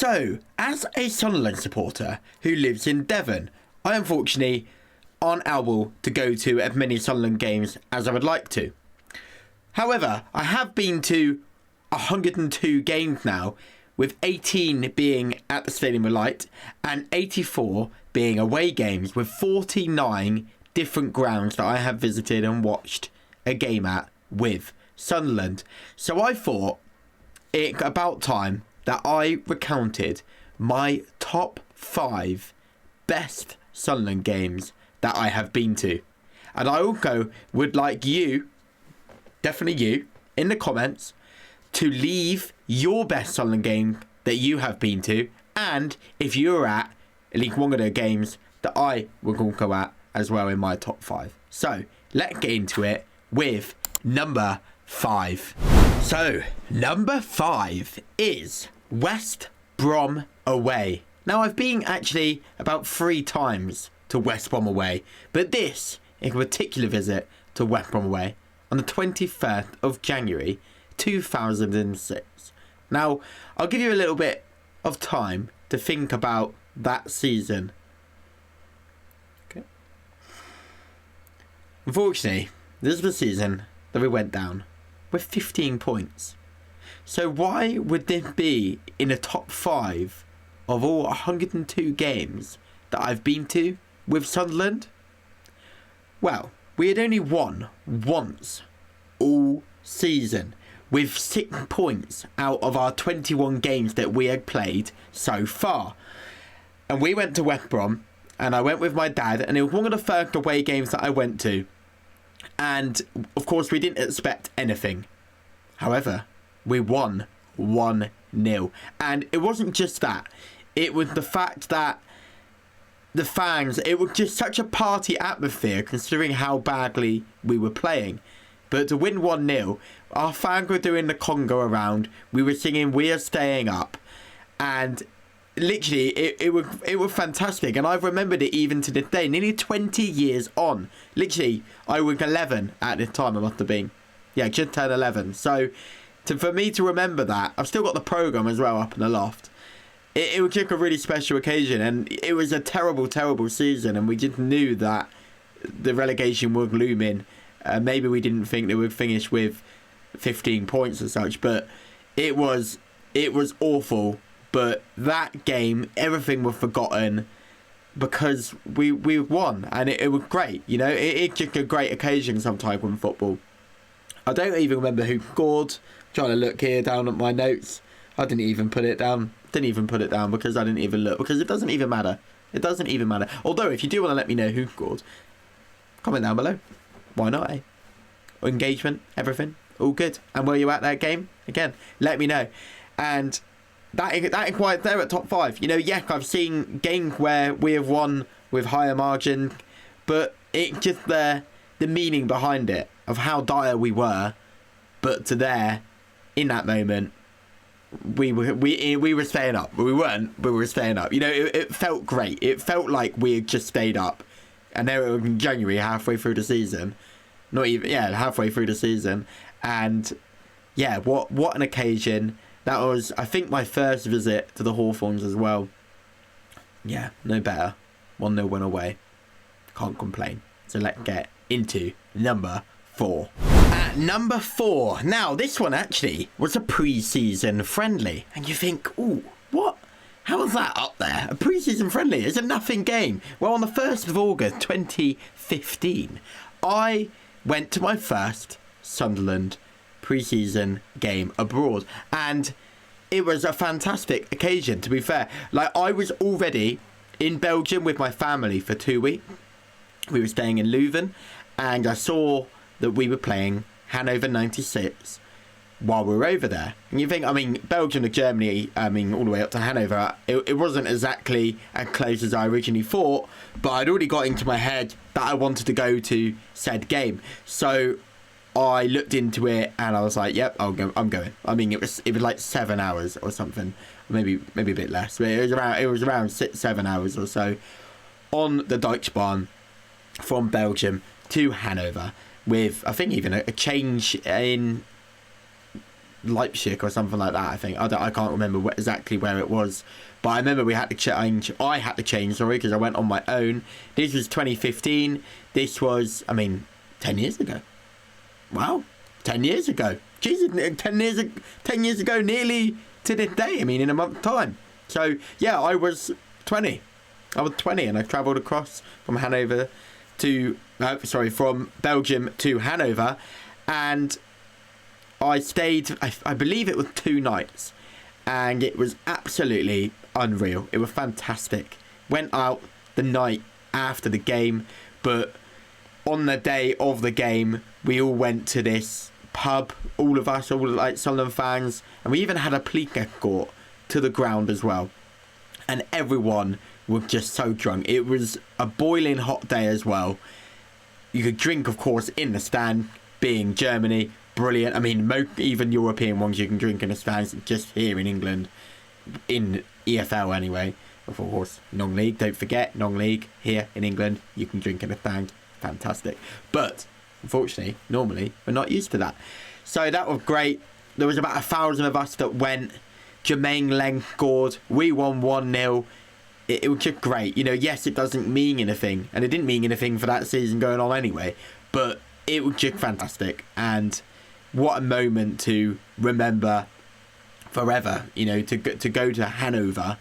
So, as a Sunderland supporter who lives in Devon, I unfortunately aren't able to go to as many Sunderland games as I would like to. However, I have been to 102 games now, with 18 being at the Stadium of Light and 84 being away games, with 49 different grounds that I have visited and watched a game at with Sunderland. So I thought it about time that I recounted my top 5 best Sunderland games that I have been to. And I also would like you, definitely you, in the comments to leave your best Sunderland game that you have been to, and if you're at least one of the games that I will go at as well in my top 5. So let's get into it with number 5. So number 5 is West Brom away. Now I've been actually about 3 times to West Brom away, but this is a particular visit to West Brom away on the 21st of January 2006. Now I'll give you a little bit of time to think about that season. Okay. Unfortunately, this was the season that we went down with 15 points. So why would this be in the top 5 of all 102 games that I've been to with Sunderland? Well, we had only won once all season, with 6 points out of our 21 games that we had played so far. And we went to West Brom, and I went with my dad, and it was one of the first away games that I went to. And of course we didn't expect anything. However, we won 1-0. And it wasn't just that. It was the fact that the fans, it was just such a party atmosphere considering how badly we were playing. But to win 1-0, our fans were doing the conga around. We were singing "We Are Staying Up." And literally, it was fantastic. And I've remembered it even to this day, nearly 20 years on. Literally, I was 11 at this time, I must have been. Yeah, just turned 11. So, for me to remember that, I've still got the programme as well up in the loft. It was just a really special occasion. And it was a terrible, terrible season. And we just knew that the relegation was looming. Maybe we didn't think they would finish with 15 points or such, but it was awful. But that game, everything was forgotten because we won, and it was great. You know, it's just a great occasion sometimes in football. I don't even remember who scored. I'm trying to look here down at my notes. I didn't even put it down. Because I didn't even look, because it doesn't even matter. It doesn't even matter. Although, if you do want to let me know who scored, comment down below. Why not, eh? Engagement, everything, all good. And were you at that game? Again, let me know. And that is quite there at top 5. You know, yeah, I've seen games where we have won with higher margin, but it's just the meaning behind it, of how dire we were, but to there, in that moment, we were staying up. We weren't, but we were staying up. You know, it felt great. It felt like we had just stayed up. And there it was in January, halfway through the season. Halfway through the season. And yeah, what an occasion. That was, I think, my first visit to the Hawthorns as well. Yeah, no better. 1-0 win away. Can't complain. So let's get into number 4. At number 4. Now, this one actually was a pre-season friendly. And you think, ooh, what? How was that up there? A pre-season friendly? It's a nothing game. Well, on the 1st of August 2015, I went to my first Sunderland pre-season game abroad. And it was a fantastic occasion, to be fair. Like, I was already in Belgium with my family for 2 weeks. We were staying in Leuven. And I saw that we were playing Hanover 96 while we were over there. And you think, I mean, Belgium to Germany, I mean, all the way up to Hanover, it wasn't exactly as close as I originally thought, but I'd already got into my head that I wanted to go to said game. So I looked into it and I was like, yep, I'm going. I mean, it was like 7 hours or something, maybe a bit less, but it was around 6-7 hours or so on the Deutschbahn from Belgium to Hanover, with I think even a change in Leipzig or something like that. I think I can't remember exactly where it was, but I remember we had to change. I had to change, sorry, because I went on my own. This was 2015. This was, I mean, 10 years ago. Wow, 10 years ago. Jesus, 10 years ago, nearly to this day. I mean, in a month's time. So yeah, I was 20. I was 20, and I travelled across from Hanover to, from Belgium to Hanover, and I stayed, I believe it was 2 nights, and it was absolutely unreal. It was fantastic. Went out the night after the game, but on the day of the game, we all went to this pub, all like Sunderland fans, and we even had a police escort to the ground as well. And everyone was just so drunk. It was a boiling hot day as well. You could drink, of course, in the stand, being Germany, brilliant. I mean, even European ones you can drink in the stands, just here in England, in EFL anyway. Of course, non-league, don't forget, non-league, here in England, you can drink in the stand. Fantastic. But unfortunately, normally, we're not used to that. So that was great. There was about 1,000 of us that went. Jermaine Leng scored. We won 1-0. It was just great. You know, yes, it doesn't mean anything. And it didn't mean anything for that season going on anyway. But it was just fantastic. And what a moment to remember forever. You know, to go to Hanover.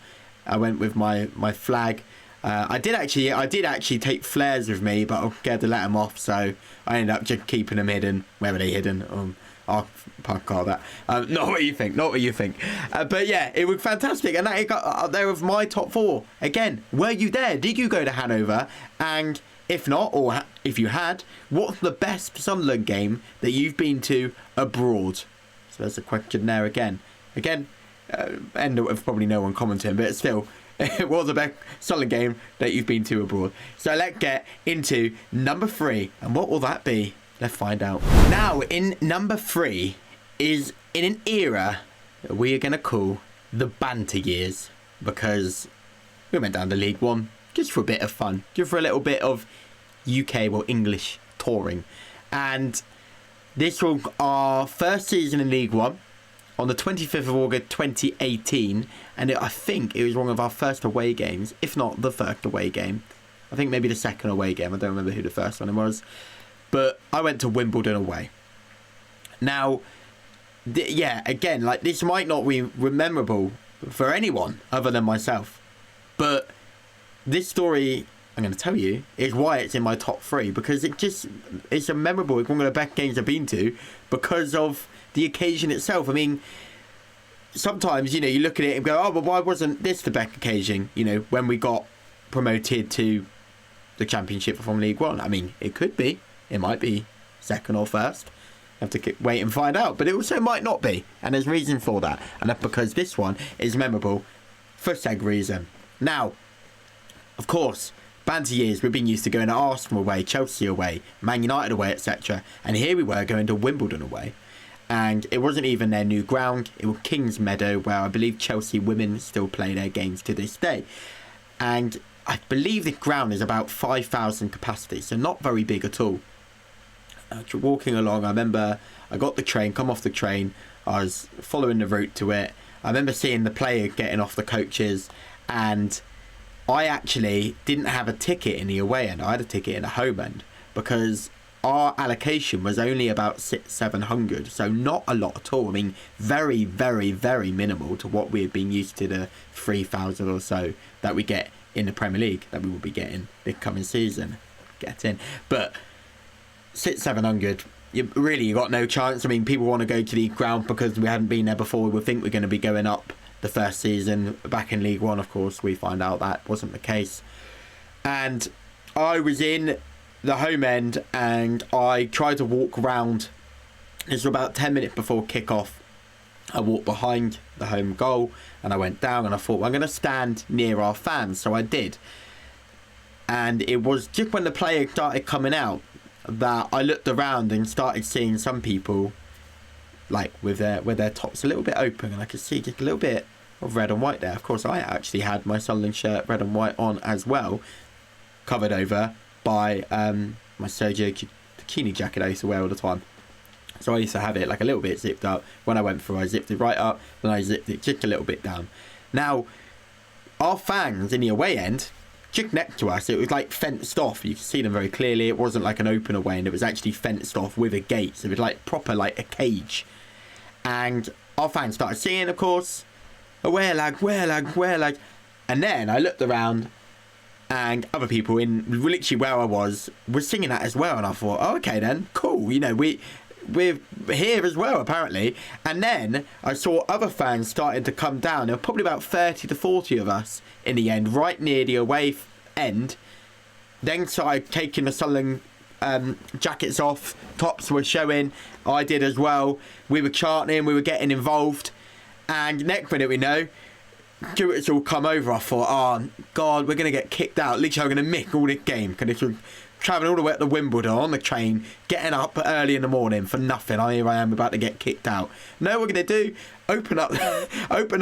I went with my flag. I did actually take flares with me, but I was scared to let them off, so I ended up just keeping them hidden. Where were they hidden? I'll call that. Not what you think. But yeah, it was fantastic, and that got up there with my top 4. Again, were you there? Did you go to Hanover? And if not, or if you had, what's the best Sunderland game that you've been to abroad? So there's a question there again. And of probably no one commenting, but still. It was the best Sunderland game that you've been to abroad. So let's get into number 3. And what will that be? Let's find out. Now, in number 3 is in an era that we are going to call the banter years. Because we went down to League One just for a bit of fun. Just for a little bit of UK or English touring. And this was our first season in League One. On the 25th of August 2018, and I think it was one of our first away games, if not the first away game. I think maybe the second away game. I don't remember who the first one was. But I went to Wimbledon away. Now, again, like, this might not be memorable for anyone other than myself. But this story I'm going to tell you is why it's in my top 3, because it's a memorable, it's one of the best games I've been to because of the occasion itself. I mean, sometimes, you know, you look at it and go, oh, but why wasn't this the best occasion, you know, when we got promoted to the Championship from League One? I mean, it could be. It might be second or first. Have to wait and find out. But it also might not be. And there's reason for that. And that's because this one is memorable for said reason. Now, of course, banter years, we've been used to going to Arsenal away, Chelsea away, Man United away, etc. And here we were going to Wimbledon away. And it wasn't even their new ground. It was Kings Meadow, where I believe Chelsea women still play their games to this day. And I believe the ground is about 5,000 capacity, so not very big at all. Walking along, I remember I got the train, come off the train, I was following the route to it. I remember seeing the player getting off the coaches, and I actually didn't have a ticket in the away end. I had a ticket in the home end, because our allocation was only about 700, so not a lot at all. I mean, very, very, very minimal to what we had been used to, the 3,000 or so that we get in the Premier League, that we will be getting this coming season. But 700, you got no chance. I mean, people want to go to the ground because we hadn't been there before. We think we're going to be going up the first season back in League One. Of course, we find out that wasn't the case. And I was in the home end and I tried to walk around. This was about 10 minutes before kick-off. I walked behind the home goal and I went down, and I thought, well, I'm going to stand near our fans. So I did. And it was just when the player started coming out that I looked around and started seeing some people like with their tops a little bit open, and I could see just a little bit of red and white there. Of course, I actually had my Sunderland shirt red and white on as well, covered over by my Sergio Tacchini jacket I used to wear all the time. So I used to have it like a little bit zipped up. When I went through, I zipped it right up, then I zipped it just a little bit down. Now, our fans in the away end, just next to us, it was like fenced off. You can see them very clearly. It wasn't like an open away end. It was actually fenced off with a gate. So it was like proper like a cage. And our fans started singing, of course, "Away lag, where lag, where lag." And then I looked around and other people in literally where I was singing that as well. And I thought, oh, okay then, cool. You know, we're here as well, apparently. And then I saw other fans starting to come down. There were probably about 30 to 40 of us in the end, right near the away end. Then started taking the Sunderland jackets off. Tops were showing. I did as well. We were chanting. We were getting involved. And next minute we know, it's all come over. I thought, oh, God, we're going to get kicked out. Literally, I'm going to miss all this game. Because travelling all the way up to Wimbledon on the train, getting up early in the morning for nothing. Here I am about to get kicked out. No, what we're going to do, open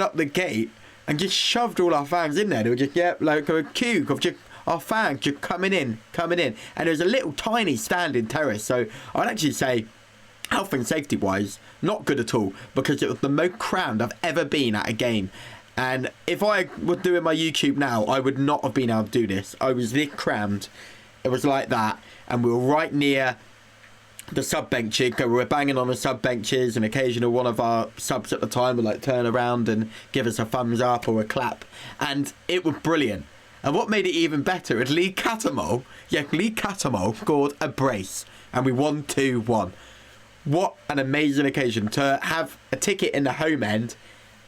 up the gate and just shoved all our fans in there. They were just, like a queue of just our fans just coming in. And there was a little tiny standing terrace. So I'd actually say, health and safety wise, not good at all, because it was the most crammed I've ever been at a game. And if I were doing my YouTube now, I would not have been able to do this. I was this crammed. It was like that, and we were right near the sub benches. We were banging on the sub benches, and occasionally one of our subs at the time would like turn around and give us a thumbs up or a clap, and it was brilliant. And what made it even better is Lee Catamol scored a brace, and we won 2-1. What an amazing occasion to have a ticket in the home end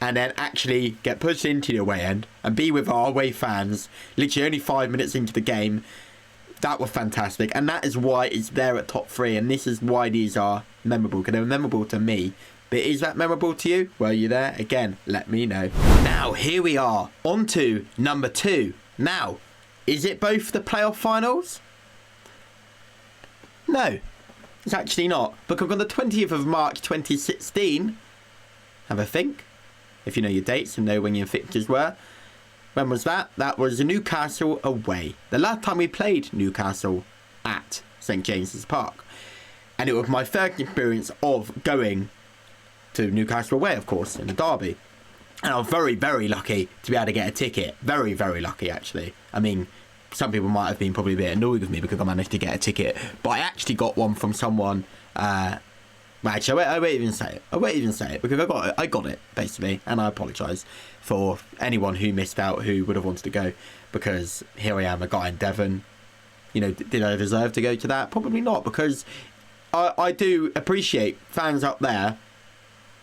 and then actually get pushed into the away end and be with our away fans literally only 5 minutes into the game. That was fantastic, and that is why it's there at top 3, and this is why these are memorable, because they're memorable to me. But is that memorable to you? Were you there? Again, let me know. Now, here we are, on to number 2. Now, is it both the playoff finals? No, it's actually not, because on the 20th of March 2016, have a think, if you know your dates and know when your fixtures were. When was that? That was Newcastle away. The last time we played Newcastle at St James's Park. And it was my first experience of going to Newcastle away, of course, in the derby. And I was very, very lucky to be able to get a ticket. Very, very lucky, actually. I mean, some people might have been probably a bit annoyed with me because I managed to get a ticket. But I actually got one from someone... Well, actually, I won't even say it because I got it basically, and I apologise for anyone who missed out who would have wanted to go, because here I am, a guy in Devon. You know, did I deserve to go to that? Probably not, because I do appreciate fans up there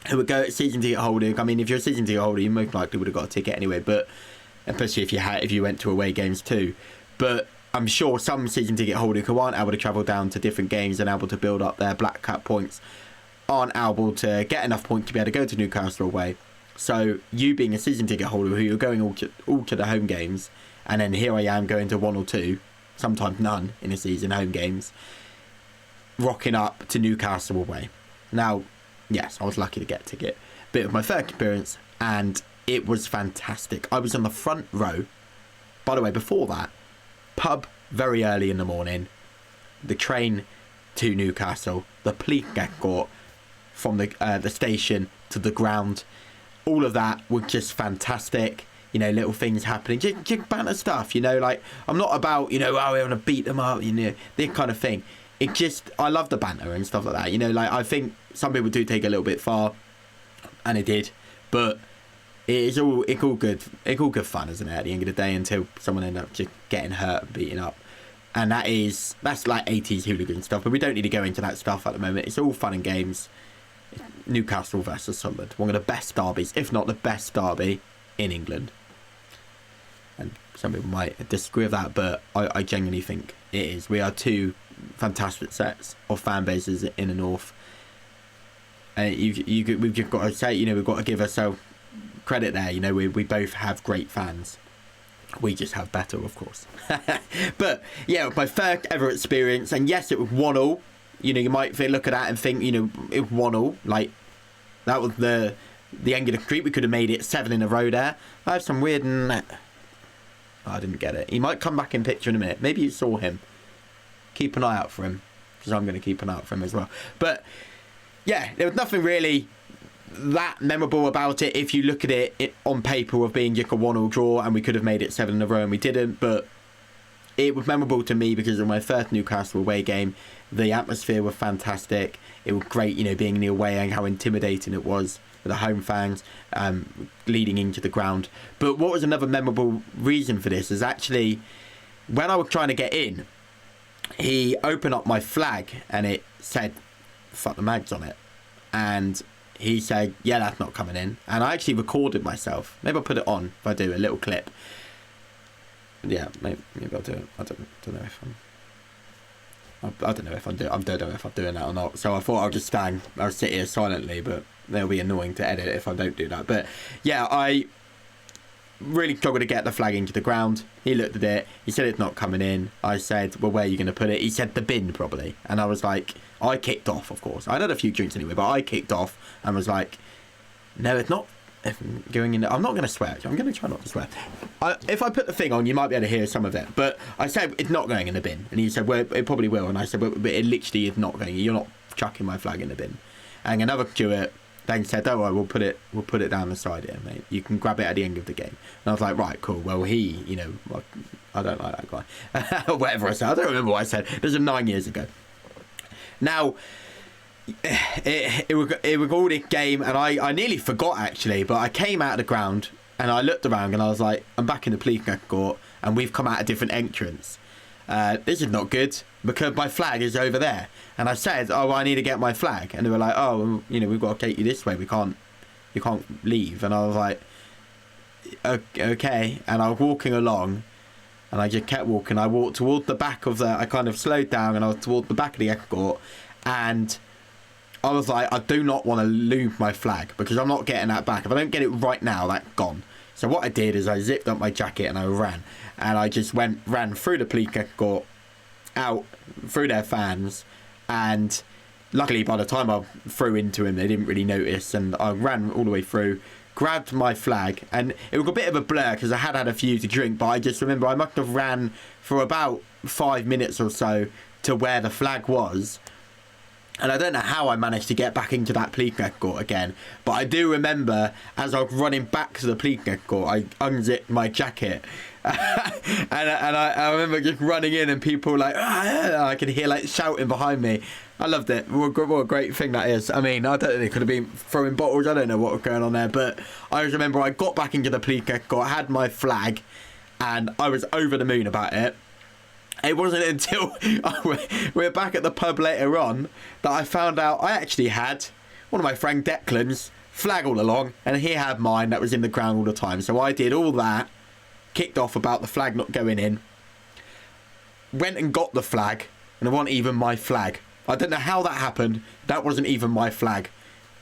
who would go season ticket holder. I mean, if you're a season ticket holder, you most likely would have got a ticket anyway, but especially if you went to away games too. But I'm sure some season ticket holders who aren't able to travel down to different games and able to build up their black cap points aren't able to get enough points to be able to go to Newcastle away. So you being a season ticket holder who you're going all to the home games, and then here I am going to 1 or 2, sometimes none in a season, home games, rocking up to Newcastle away. Now, yes, I was lucky to get a ticket, but it was my first experience and it was fantastic. I was on the front row. By the way, before that, pub very early in the morning, the train to Newcastle, the police escort from the station to the ground, all of that was just fantastic. You know, little things happening, just banter stuff, you know, like, I'm not about, you know, oh, we're going to beat them up, you know, this kind of thing. It just, I love the banter and stuff like that, you know, like, I think some people do take it a little bit far, and it did, but it's all good fun, isn't it, at the end of the day, until someone ends up just getting hurt and beating up. And that's like 80s hooligan stuff, but we don't need to go into that stuff at the moment. It's all fun and games. Newcastle versus Sunderland, one of the best derbies, if not the best derby in England. And some people might disagree with that, but I genuinely think it is. We are two fantastic sets of fan bases in the north. And we've just got to say, you know, we've got to give ourselves credit there. You know, we both have great fans. We just have better, of course. But yeah, my first ever experience, and yes, it was 1-1. You know, you might look at that and think, you know, it was 1-1. Like, that was the end of the street. We could have made it 7 in a row there. I have some weird... Oh, I didn't get it. He might come back in picture in a minute. Maybe you saw him. Keep an eye out for him, because I'm going to keep an eye out for him as well. But yeah, there was nothing really that memorable about it if you look at it on paper of being just a 1-1 draw, and we could have made it 7 in a row and we didn't, but it was memorable to me because of my first Newcastle away game. The atmosphere was fantastic. It was great, you know, being in the away and how intimidating it was for the home fans leading into the ground. But what was another memorable reason for this is actually when I was trying to get in, he opened up my flag and it said "fuck the mags" on it, and he said, "Yeah, that's not coming in." And I actually recorded myself. Maybe I'll put it on if I do a little clip. Yeah, maybe I'll do it. I don't know if I don't know if I'm doing that or not. So I thought I'll sit here silently, but they'll be annoying to edit if I don't do that. But yeah, I really struggled to get the flag into the ground. He looked at it. He said it's not coming in. I said, well, where are you going to put it? He said the bin probably. And I was like, I kicked off, of course. I'd had a few drinks anyway, but I kicked off and was like, no, it's not. If I'm going in, I'm not going to swear. I'm going to try not to swear. If I put the thing on, you might be able to hear some of it. But I said it's not going in the bin, and he said, "Well, it probably will." And I said, "But it literally is not going. You're not chucking my flag in the bin." And another steward then said, "Oh, we'll put it down the side here, mate. You can grab it at the end of the game." And I was like, "Right, cool. Well, I don't like that guy." Whatever I said, I don't remember what I said. This was 9 years ago. Now. It was all this game, and I nearly forgot actually, but I came out of the ground and I looked around and I was like, I'm back in the police court and we've come out a different entrance. This is not good because my flag is over there. And I said, oh, I need to get my flag, and they were like, oh, you know, we've got to take you this way, you can't leave. And I was like, okay. And I was walking along and I just kept walking. I walked towards the back of I kind of slowed down and I was towards the back of the court, and I was like, I do not want to lose my flag because I'm not getting that back. If I don't get it right now, that's gone. So what I did is I zipped up my jacket and I ran. And I just ran through the police court, out through their fans. And luckily, by the time I threw into him, they didn't really notice. And I ran all the way through, grabbed my flag. And it was a bit of a blur because I had a few to drink. But I just remember I must have ran for about 5 minutes or so to where the flag was. And I don't know how I managed to get back into that police court again. But I do remember as I was running back to the police court, I unzipped my jacket. and I remember just running in and people like, I could hear like shouting behind me. I loved it. What a great thing that is. I mean, I don't think it could have been throwing bottles. I don't know what was going on there. But I just remember I got back into the police court, had my flag, and I was over the moon about it. It wasn't until we were back at the pub later on that I found out I actually had one of my friend Declan's flag all along, and he had mine that was in the ground all the time. So I did all that, kicked off about the flag not going in, went and got the flag, and it wasn't even my flag. I don't know how that happened. That wasn't even my flag.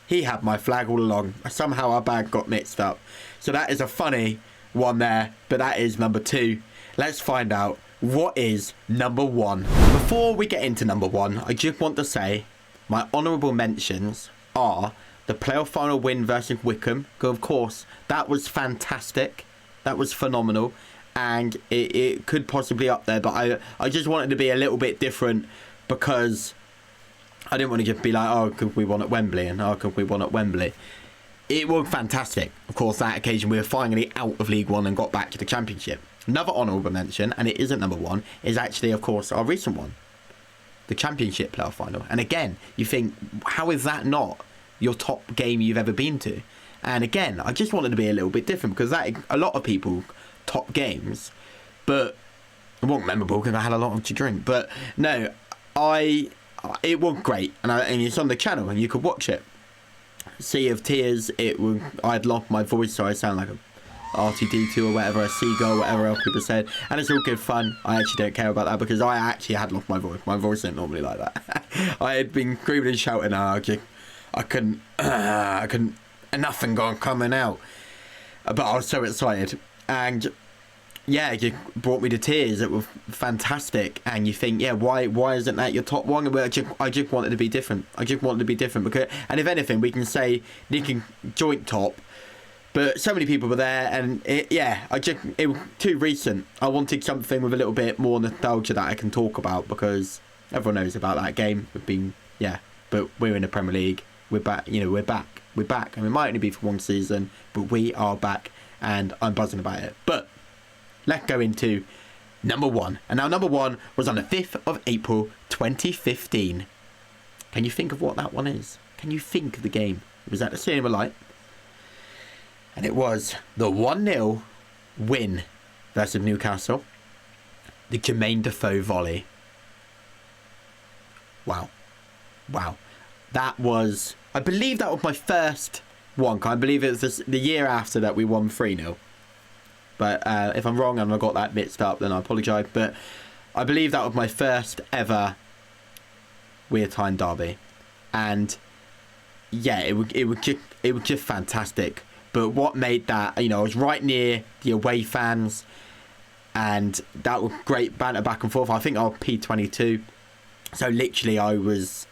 He had my flag all along. Somehow our bag got mixed up. So that is a funny one there, but that is number 2. Let's find out. What is number 1? Before we get into number 1, I just want to say my honourable mentions are the playoff final win versus Wycombe. Of course, that was fantastic. That was phenomenal. And it could possibly up there. But I just wanted to be a little bit different because I didn't want to just be like, oh, could we won at Wembley? And oh, could we won at Wembley? It was fantastic. Of course, that occasion we were finally out of League One and got back to the Championship. Another honourable mention, and it isn't number 1, is actually, of course, our recent one. The Championship playoff final. And again, you think, how is that not your top game you've ever been to? And again, I just wanted to be a little bit different because that a lot of people top games, but it wasn't memorable because I had a lot to drink. But no, it was great, and it's on the channel and you could watch it. Sea of Tears. I'd lost my voice, so I sound like a R2D2 or whatever, a seagull, whatever else people said, and it's all good fun. I actually don't care about that because I actually had lost my voice. My voice isn't normally like that. I had been screaming and shouting, and I couldn't, and nothing coming out. But I was so excited, and yeah, it brought me to tears. It was fantastic, and you think, yeah, why isn't that your top one? I just wanted to be different. Because, and if anything, we can say Nick and joint top. But so many people were there, and it was too recent. I wanted something with a little bit more nostalgia that I can talk about because everyone knows about that game. But we're in the Premier League. we're back. You know, we're back. We're back. And it might only be for one season, but we are back, and I'm buzzing about it. But let's go into number 1. And now number 1 was on the 5th of April 2015. Can you think of what that one is? Can you think of the game? It was at the Cinema Light. And it was the 1-0 win versus Newcastle. The Jermaine Defoe volley. Wow. Wow. That was... I believe that was my first one. I believe it was the year after that we won 3-0. But if I'm wrong and I got that mixed up, then I apologise. But I believe that was my first ever Weir Tyne derby. And yeah, it was just fantastic. But what made that, you know, I was right near the away fans, and that was great banter back and forth. I think I was P22, so literally I was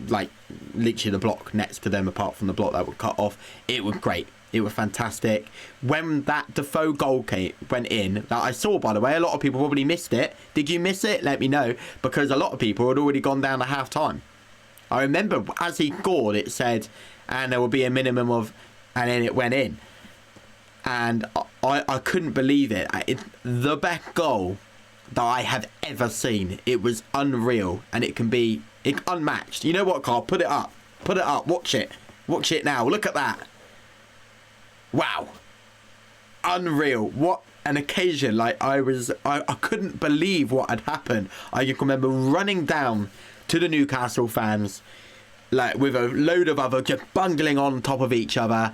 like literally the block next to them, apart from the block that was cut off. It was great. It was fantastic. When that Defoe goal went in, that I saw, by the way, a lot of people probably missed it. Did you miss it? Let me know, because a lot of people had already gone down to half time. I remember as he scored, it said, and there will be a minimum of, and then it went in. And I couldn't believe it. The best goal that I have ever seen. It was unreal, and it can be unmatched. You know what, Carl? Put it up. Put it up. Watch it. Watch it now. Look at that. Wow. Unreal. What an occasion. Like, I couldn't believe what had happened. I can remember running down to the Newcastle fans, like with a load of other just bungling on top of each other.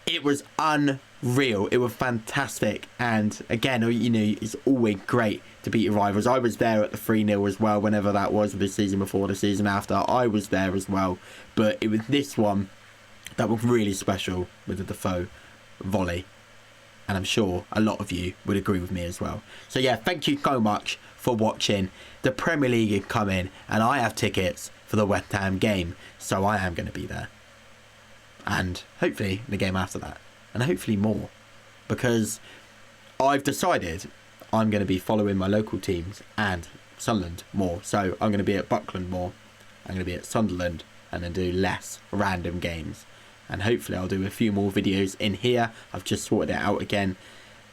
It was unreal. It was fantastic. And again, you know, it's always great to beat your rivals. I was there at the 3-0 as well, whenever that was, the season before, the season after. I was there as well. But it was this one that was really special with the Defoe volley. And I'm sure a lot of you would agree with me as well. So yeah, thank you so much for watching. The Premier League is coming, and I have tickets for the West Ham game, so I am going to be there. And hopefully the game after that, and hopefully more, because I've decided I'm going to be following my local teams and Sunderland more. So I'm going to be at Buckland more, I'm going to be at Sunderland, and then do less random games. And hopefully I'll do a few more videos in here. I've just sorted it out again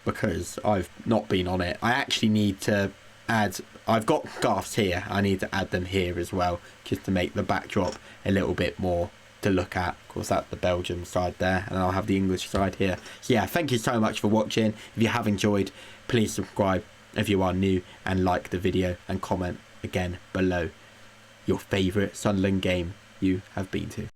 because I've not been on it. I actually need to add, I've got graphs here, I need to add them here as well, just to make the backdrop a little bit more to look at. Of course, that's the Belgium side there, and I'll have the English side here. So yeah, thank you so much for watching. If you have enjoyed, please subscribe if you are new, and like the video, and comment again below your favourite Sunderland game you have been to.